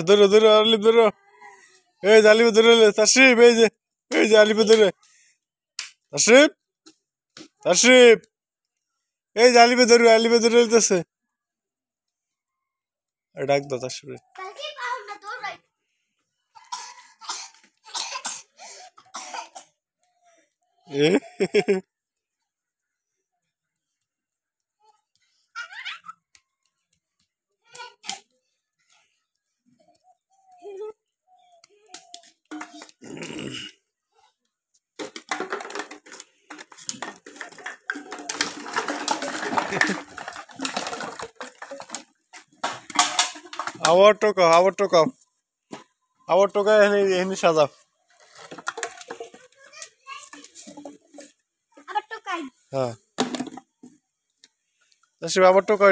ধরো ধরো আলিফ ধরো এই যে আলিফ ধরে তাশরিফ এই যে আলিফ ধরে তাশরিফ তাশরিফ এই যে আলিফে ধরে লইতেছে ডাক দাও তাশরিফ আবার টোকা এনে সাজাও হ্যাঁ তাশরিফ আবার টোকা